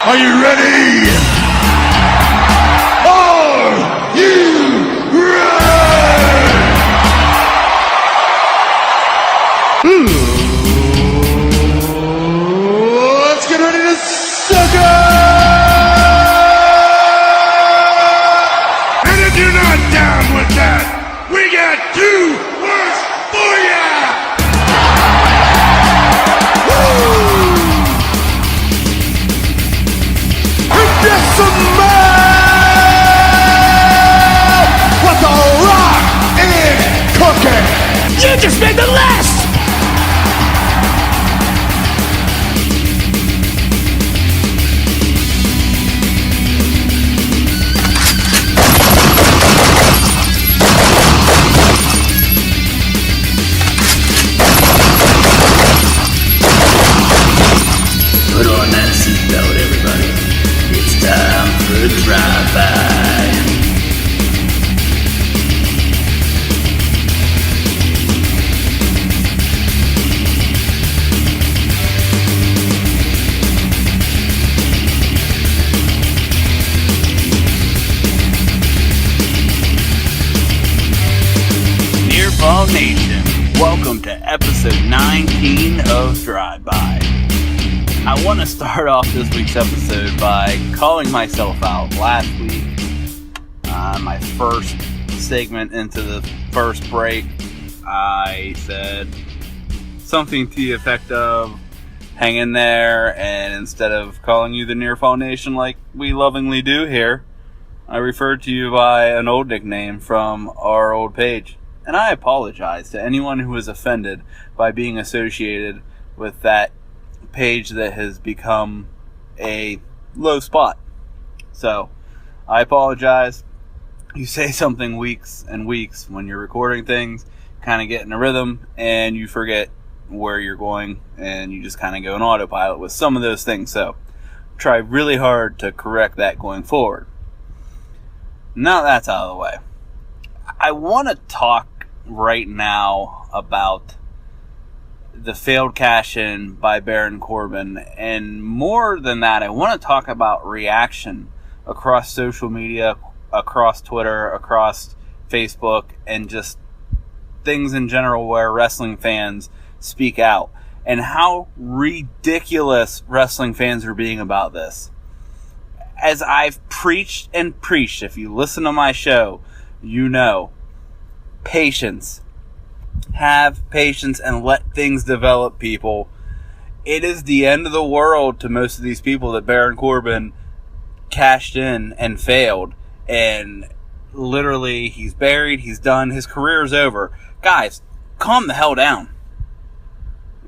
Are you ready? Are you ready? Let's get ready to suck it! And if you're not down with that, we got two words for ya! What the rock is cooking? You just made the list! Put on that seatbelt, everybody. It's time for a drive-by. Nearfall Nation, welcome to episode 19 of Drive-By. I want to start off this week's episode by calling myself out. Last week, my first segment into the first break, I said something to the effect of, hang in there, and instead of calling you the Nearfall Nation like we lovingly do here, I referred to you by an old nickname from our old page. And I apologize to anyone who was offended by being associated with that page that has become a low spot. So, I apologize. You say something weeks and weeks when you're recording things, kind of get in a rhythm, and you forget where you're going, and you just kind of go in autopilot with some of those things. So, try really hard to correct that going forward. Now that's out of the way, I want to talk right now about the failed cash-in by Baron Corbin, and more than that, I want to talk about reaction across social media, across Twitter, across Facebook, and just things in general where wrestling fans speak out, and how ridiculous wrestling fans are being about this. As I've preached and preached, if you listen to my show, you know, patience. Have patience and let things develop, people. It is the end of the world to most of these people that Baron Corbin cashed in and failed. And literally, he's buried, he's done, his career is over. Guys, calm the hell down.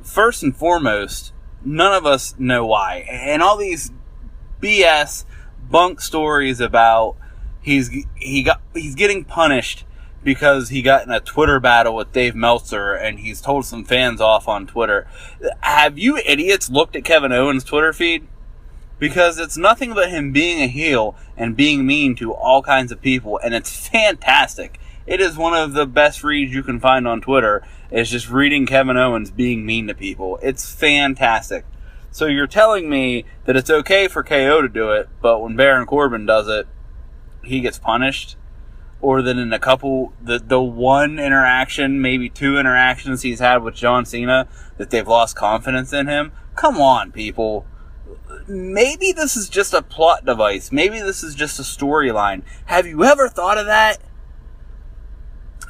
First and foremost, none of us know why. And all these BS bunk stories about he's getting punished because he got in a Twitter battle with Dave Meltzer and he's told some fans off on Twitter. Have you idiots looked at Kevin Owens' Twitter feed? Because it's nothing but him being a heel and being mean to all kinds of people, and it's fantastic. It is one of the best reads you can find on Twitter, is just reading Kevin Owens being mean to people. It's fantastic. So you're telling me that it's okay for KO to do it, but when Baron Corbin does it, he gets punished? Or that in a couple, the one interaction, maybe two interactions he's had with John Cena, that they've lost confidence in him? Come on, people. Maybe this is just a plot device. Maybe this is just a storyline. Have you ever thought of that?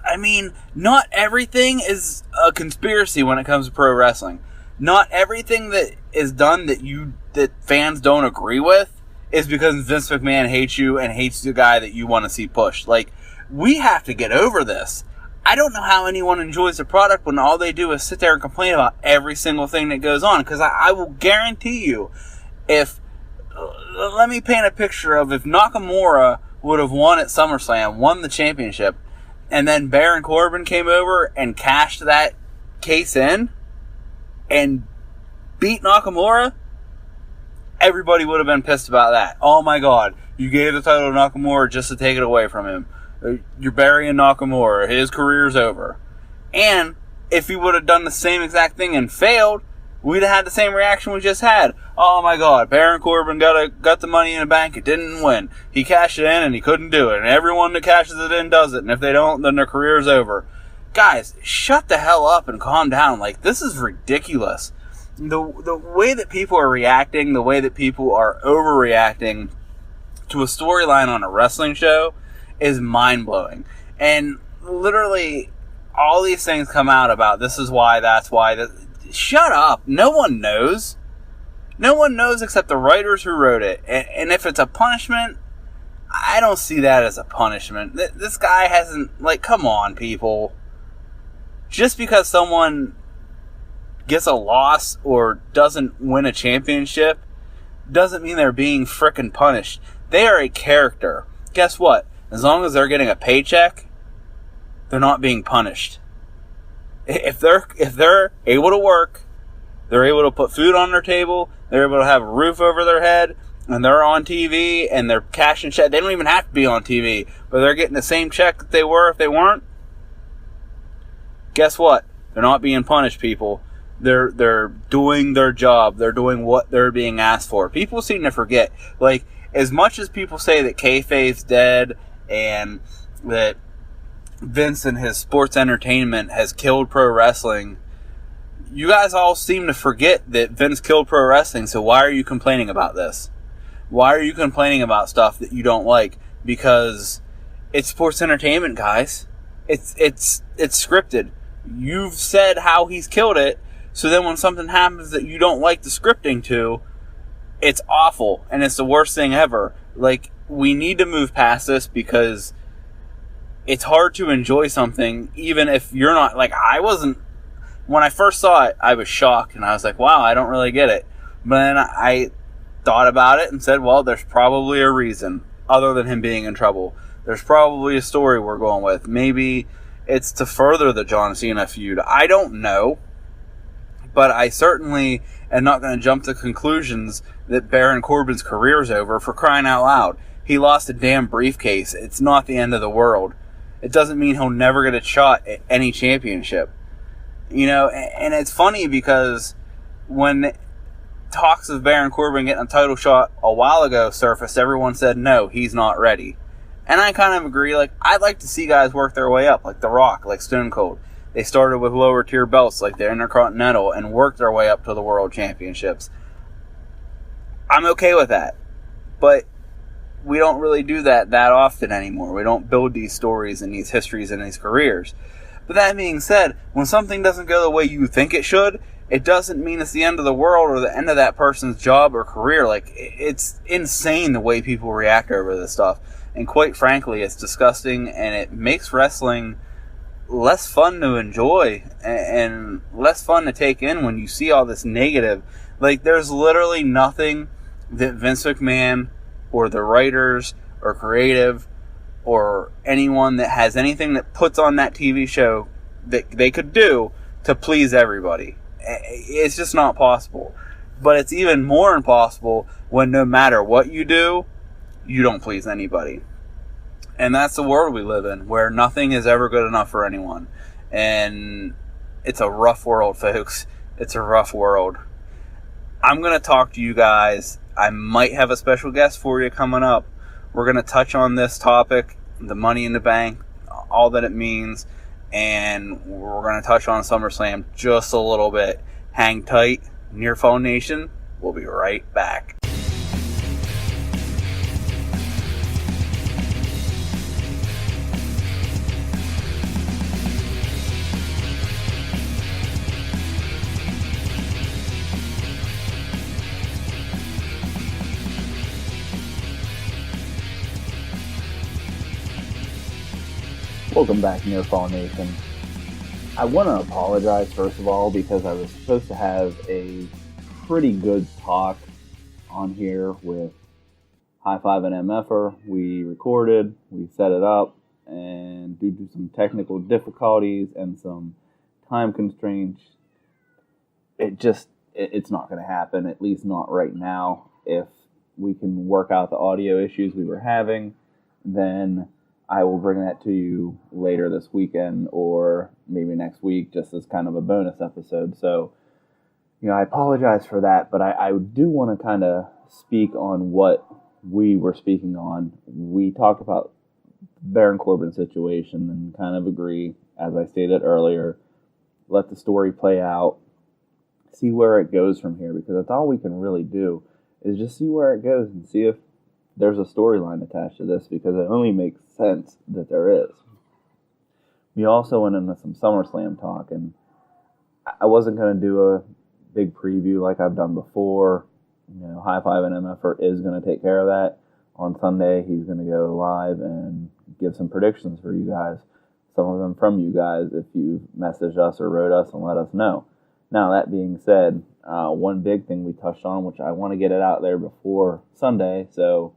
I mean, not everything is a conspiracy when it comes to pro wrestling. Not everything that is done that fans don't agree with is because Vince McMahon hates you and hates the guy that you want to see pushed. Like, we have to get over this. I don't know how anyone enjoys the product when all they do is sit there and complain about every single thing that goes on. Because I will guarantee you, let me paint a picture of if Nakamura would have won at SummerSlam, won the championship, and then Baron Corbin came over and cashed that case in and beat Nakamura, everybody would have been pissed about that. Oh my God, you gave the title to Nakamura just to take it away from him. You're burying Nakamura. His career's over. And if he would have done the same exact thing and failed, we'd have had the same reaction we just had. Oh my God, Baron Corbin got the money in the bank. It didn't win. He cashed it in and he couldn't do it. And everyone that cashes it in does it. And if they don't, then their career's over. Guys, shut the hell up and calm down. Like, this is ridiculous. The way that people are reacting, the way that people are overreacting to a storyline on a wrestling show is mind-blowing. And literally, all these things come out about this is why, that's why. Shut up. No one knows. No one knows except the writers who wrote it. And if it's a punishment, I don't see that as a punishment. This guy hasn't, like, come on, people. Just because someone gets a loss or doesn't win a championship doesn't mean they're being frickin' punished. They are a character. Guess what? As long as they're getting a paycheck, they're not being punished. If they're able to work, they're able to put food on their table, they're able to have a roof over their head, and they're on TV and they're cashing check. They don't even have to be on TV, but they're getting the same check that they were if they weren't. Guess what? They're not being punished, people. They're doing their job. They're doing what they're being asked for. People seem to forget. Like, as much as people say that kayfabe's dead and that Vince and his sports entertainment has killed pro wrestling, you guys all seem to forget that Vince killed pro wrestling, so why are you complaining about this? Why are you complaining about stuff that you don't like? Because it's sports entertainment, guys. It's scripted. You've said how he's killed it, so then when something happens that you don't like the scripting to, it's awful, and it's the worst thing ever. Like, we need to move past this because it's hard to enjoy something, even if you're not, like, I wasn't, when I first saw it, I was shocked, and I was like, wow, I don't really get it. But then I thought about it and said, well, there's probably a reason, other than him being in trouble. There's probably a story we're going with. Maybe it's to further the John Cena feud. I don't know. But I certainly am not going to jump to conclusions that Baron Corbin's career is over, for crying out loud. He lost a damn briefcase. It's not the end of the world. It doesn't mean he'll never get a shot at any championship. You know, and it's funny because when talks of Baron Corbin getting a title shot a while ago surfaced, everyone said, no, he's not ready. And I kind of agree. Like, I'd like to see guys work their way up, like The Rock, like Stone Cold. They started with lower tier belts like the Intercontinental and worked their way up to the World Championships. I'm okay with that. But we don't really do that often anymore. We don't build these stories and these histories and these careers. But that being said, when something doesn't go the way you think it should, it doesn't mean it's the end of the world or the end of that person's job or career. Like, it's insane the way people react over this stuff. And quite frankly, it's disgusting, and it makes wrestling less fun to enjoy and less fun to take in when you see all this negative. Like, there's literally nothing that Vince McMahon or the writers or creative or anyone that has anything that puts on that TV show that they could do to please everybody. It's just not possible. But it's even more impossible when no matter what you do, you don't please anybody. And that's the world we live in, where nothing is ever good enough for anyone. And it's a rough world, folks. It's a rough world. I'm going to talk to you guys. I might have a special guest for you coming up. We're going to touch on this topic, the Money in the Bank, all that it means. And we're going to touch on SummerSlam just a little bit. Hang tight. Nearfall Nation. We'll be right back. Welcome back, Nearfall Nation. I want to apologize, first of all, because I was supposed to have a pretty good talk on here with High Five and MFer. We recorded, we set it up, and due to some technical difficulties and some time constraints, it's not going to happen, at least not right now. If we can work out the audio issues we were having, then I will bring that to you later this weekend or maybe next week, just as kind of a bonus episode. So I apologize for that, but I do want to kind of speak on what we were speaking on. We talked about Baron Corbin's situation and kind of agree, as I stated earlier, let the story play out, see where it goes from here, because that's all we can really do is just see where it goes and see if there's a storyline attached to this, because it only makes sense that there is. We also went into some SummerSlam talk, and I wasn't going to do a big preview like I've done before. High Five and MFR is going to take care of that. On Sunday, he's going to go live and give some predictions for you guys. Some of them from you guys if you messaged us or wrote us and let us know. Now, that being said, one big thing we touched on, which I want to get it out there before Sunday, so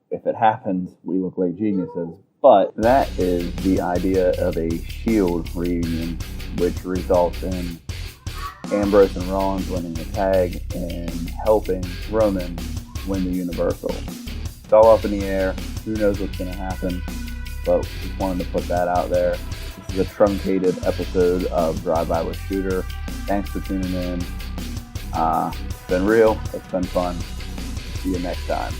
if it happens, we look like geniuses. But that is the idea of a Shield reunion, which results in Ambrose and Rollins winning the tag and helping Roman win the Universal. It's all up in the air. Who knows what's going to happen? But just wanted to put that out there. This is a truncated episode of Drive By with Shooter. Thanks for tuning in. It's been real. It's been fun. See you next time.